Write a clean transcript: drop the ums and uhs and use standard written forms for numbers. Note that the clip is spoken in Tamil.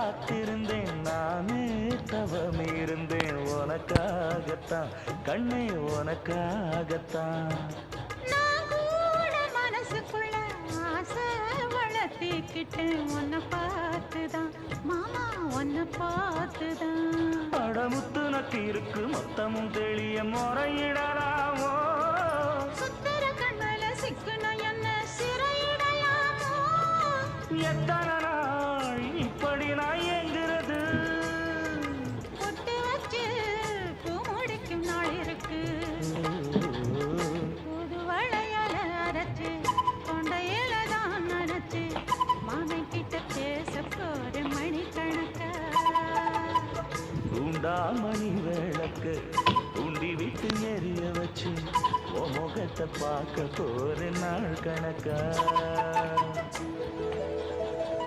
காத்திருந்தேன் நானே தவம் இருந்தேன் உனக்காகத்தான் கண்ணே உனக்காகத்தான் நான் கூட மனசுக்குள்ள ஆசை வளர்த்திக்கிட்டேன் உன்னை பார்த்துதான் மாமா உன்னை பார்த்துதான் அடமுத்து நக்கு இருக்கு மொத்தமும் தெளிய முறையிடலாமோ சுத்தர கண்மல சிக்குன என்ன சிறையிடலாமோ எத்தனை நாள் இப்படி நான் எங்கிறது பொட்டு வச்சு பூ முடிக்கும் நாள் இருக்கு புது வளையல அரைச்சு கொண்டையில தான் நனைச்சு மாமன் கிட்ட பேச போற மணிக்கணக்கா தூண்டாமணி விளக்கு தூண்டி விட்டு எரிய வச்சு உன் முகத்தை பார்க்க போற நாள் கணக்கா